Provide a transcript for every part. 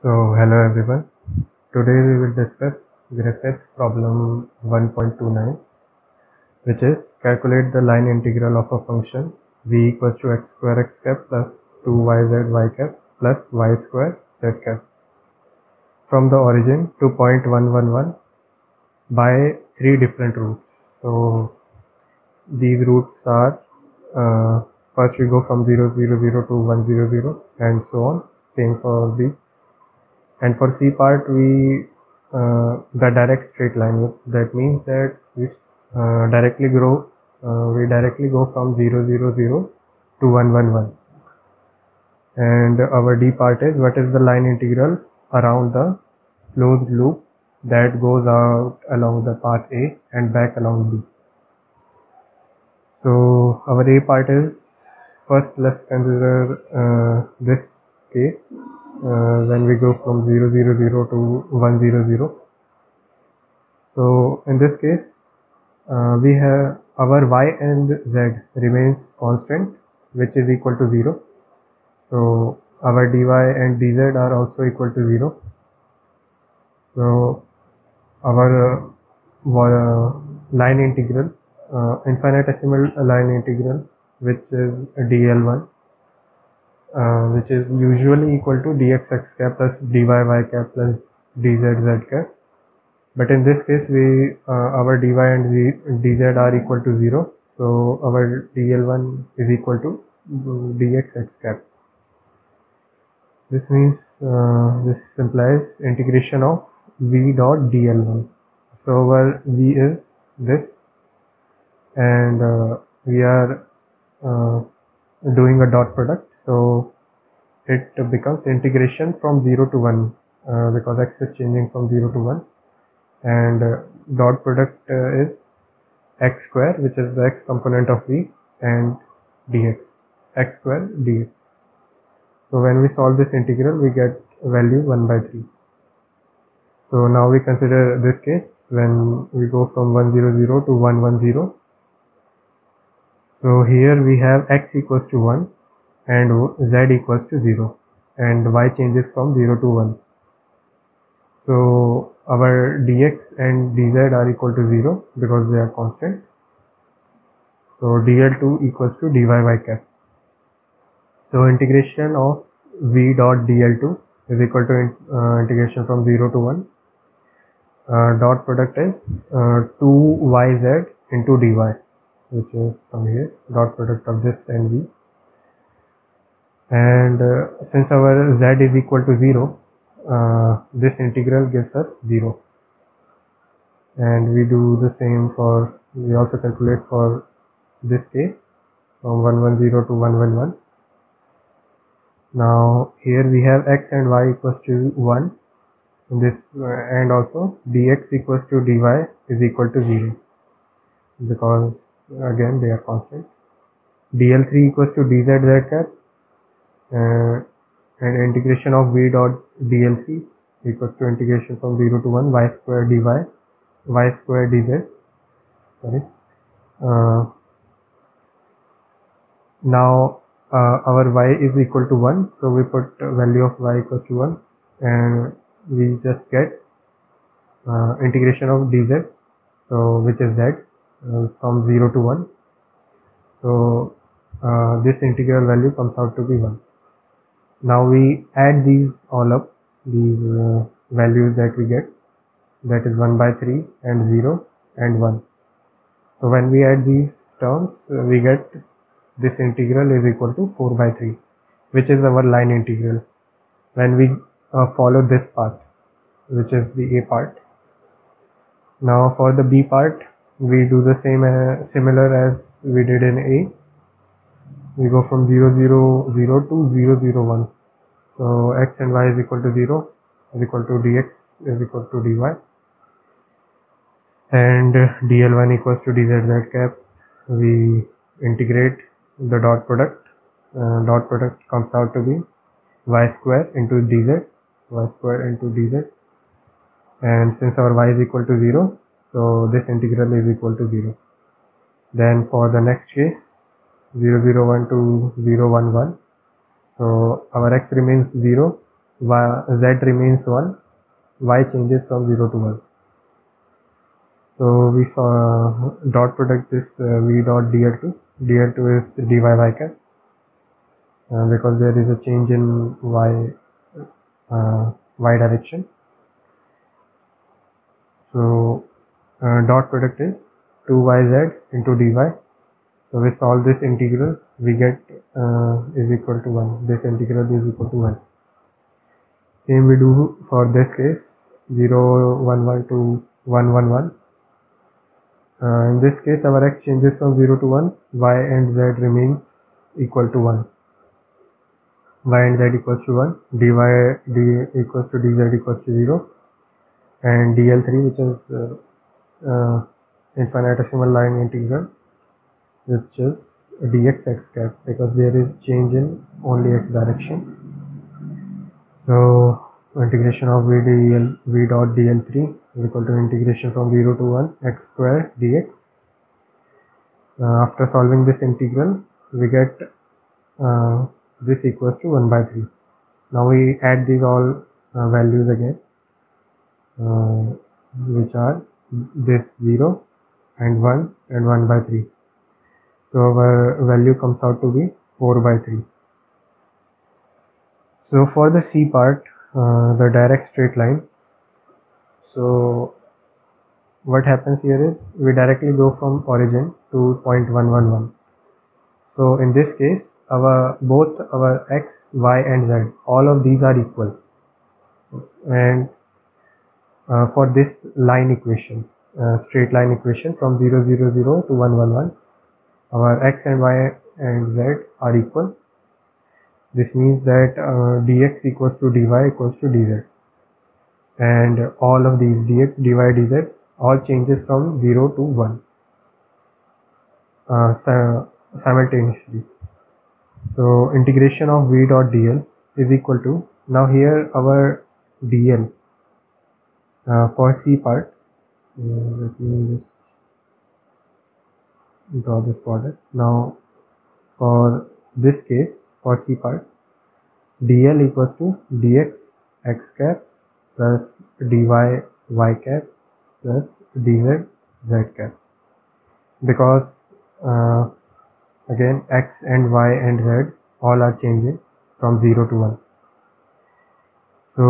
Hello everyone. Today we will discuss Griffith problem 1.29, which is calculate the line integral of a function v equals to x square x cap plus 2yz y cap plus y square z cap from the origin to point 111 by three different routes. So these routes are first we go from 0 0 0 to 1 0 0 and so on. Same for B. And for C part, we the direct straight line. That means that we directly go from 0 0 0 to 1 1 1. And our D part is what is the line integral around the closed loop that goes out along the path A and back along B. So our A part is, first let's consider this case when we go from 0 0 0 to 1 0 0. So in this case we have our y and z remains constant, which is equal to 0. So our dy and dz are also equal to 0. So our line integral, infinitesimal line integral, which is dl1, which is usually equal to dx x cap plus dy y cap plus dz z cap. But in this case, our dy and dz are equal to 0. So our dl1 is equal to dx x cap. This means this implies integration of v dot dl1. So our v is this, and we are doing a dot product. So it becomes integration from 0 to 1 because x is changing from 0 to 1. And dot product is x square, which is the x component of v, and dx, x square dx. So when we solve this integral, we get value 1 by 3. So now we consider this case when we go from 1 0 0 to 1 1 0. So here we have x equals to 1 and z equals to 0, and y changes from 0 to 1. So our dx and dz are equal to 0 because they are constant. So dl2 equals to dy y cap. So integration of v dot dl2 is equal to integration from 0 to 1. Dot product is 2yz into dy, which is from here, dot product of this and v. And since our z is equal to 0, this integral gives us 0. And we do the same for, we also calculate for this case from 1 1 0 to 1 1 1. Now here we have x and y equals to 1 in this, and also dx equals to dy is equal to 0 because again they are constant. dl3 equals to dz z cap, and integration of v dot dl3 equals to integration from 0 to 1 y square dy y square dz. Sorry. Now our y is equal to 1, so we put value of y equals to 1, and we just get integration of dz, so which is z, from 0 to 1. So this integral value comes out to be 1. Now we add these all up, these values that we get, that is 1 by 3 and 0 and 1. So when we add these terms, we get this integral is equal to 4 by 3, which is our line integral when we follow this path, which is the A part. Now for the B part, we do the same similar as we did in A. We go from 0 0 0 to 0 0 1. So x and y is equal to 0 is equal to dx is equal to dy, and dl1 equals to dz z cap. We integrate the dot product. Dot product comes out to be y square into dz, y square into dz, and since our y is equal to 0, so this integral is equal to 0. Then for the next case, 0 0 1 to 0 1 1, so our x remains 0, z remains 1, y changes from 0 to 1. So we saw dot product is v dot dl2. dl2 is dy y cap because there is a change in y direction. So dot product is 2yz into dy. So we solve this integral, we get is equal to 1. This integral is equal to 1. Same we do for this case, 0, 1, 1 to 1, 1, 1. In this case, our x changes from 0 to 1, y and z remains equal to 1. Y and z equals to 1, dy equals to dz equals to 0, and dl3, which is infinitesimal line integral, which is dx x cap, because there is change in only x direction. So integration of v dot dl3 is equal to integration from 0 to 1 x square dx. After solving this integral, we get this equals to 1 by 3. Now we add these all values again, which are this 0 and 1 and 1 by 3. So our value comes out to be 4 by 3. So for the C part, the direct straight line. So what happens here is we directly go from origin to point 111. So in this case, both our x, y and z, all of these are equal. And for this line equation, straight line equation from 0, 0, 0 to 1, 1, 1, our x and y and z are equal. This means that dx equals to dy equals to dz, and all of these dx, dy, dz all changes from 0 to 1 simultaneously. So integration of v dot dl is equal to, now here our dl for C part, let me just draw this product. Now for this case, for C part, dl equals to dx x cap plus dy y cap plus dz z cap, because again x and y and z all are changing from 0 to 1. So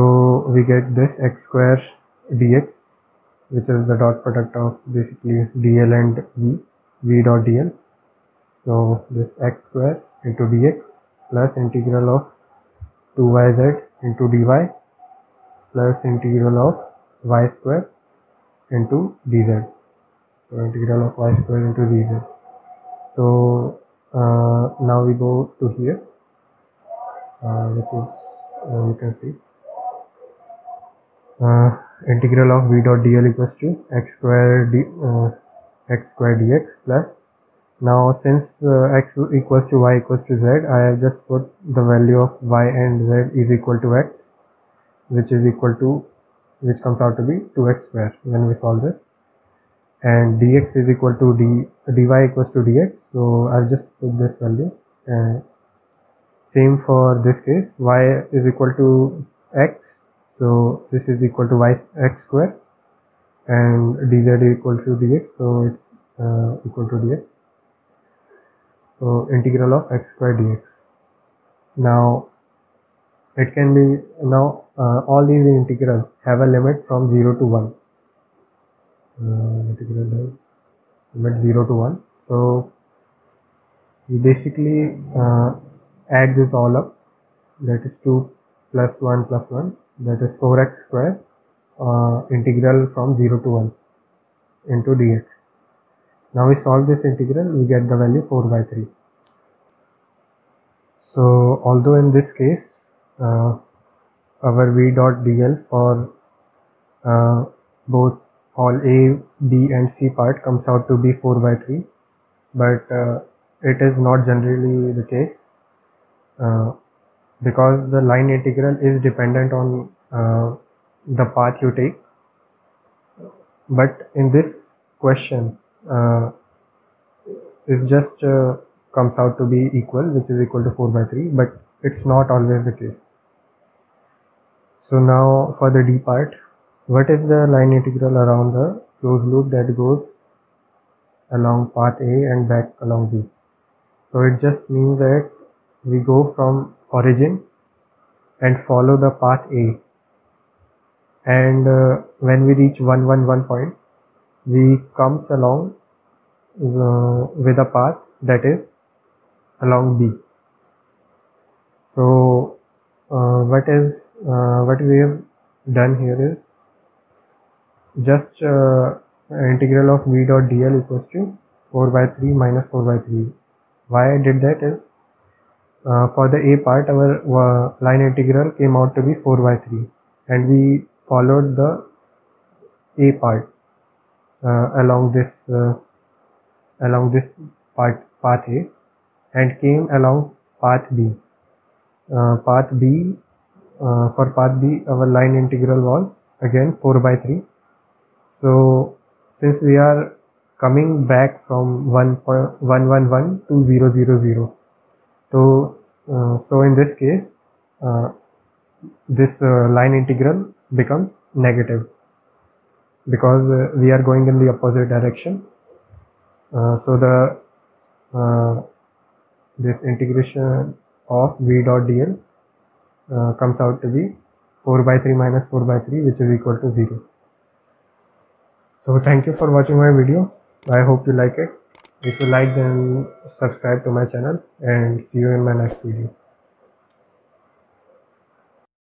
we get this x square dx, which is the dot product of basically dl and v dot dl. So this x square into dx plus integral of 2yz into dy plus integral of y square into dz. So integral of y square into dz. So now we go to here, which is you can see integral of v dot dl equals to x square dx plus, now since x equals to y equals to z, I have just put the value of y and z is equal to x, which comes out to be 2x square when we solve this, and dx is equal to dy equals to dx, so I'll just put this value. Same for this case, y is equal to x, so this is equal to x square, and dz is equal to dx, so it's equal to dx. So integral of x square dx. Now it can be, now all these integrals have a limit from 0 to 1. Integral is limit 0 to 1. So we basically add this all up, that is 2 plus 1 plus 1, that is 4x square, integral from 0 to 1 into dx. Now we solve this integral, we get the value 4 by 3. So although in this case our v dot dl for both all a, b and c part comes out to be 4 by 3, but it is not generally the case because the line integral is dependent on the path you take. But in this question it just comes out to be equal, which is equal to 4 by 3, but it's not always the case. So now for the D part, what is the line integral around the closed loop that goes along path A and back along B? So it just means that we go from origin and follow the path A, and when we reach 111 point, we comes along with a path that is along B. So what we have done here is just integral of v dot dl equals to 4 by 3 minus 4 by 3. Why I did that is for the A part, our line integral came out to be 4 by 3, and we followed the A part along this path A, and came along path B. For path B, our line integral was again 4 by 3. So since we are coming back from 1.111 to 000, so in this case, this line integral becomes negative because we are going in the opposite direction. So this integration of v dot dl comes out to be 4 by 3 minus 4 by 3, which is equal to 0. So thank you for watching my video. I hope you like it. If you like, then subscribe to my channel, and see you in my next video.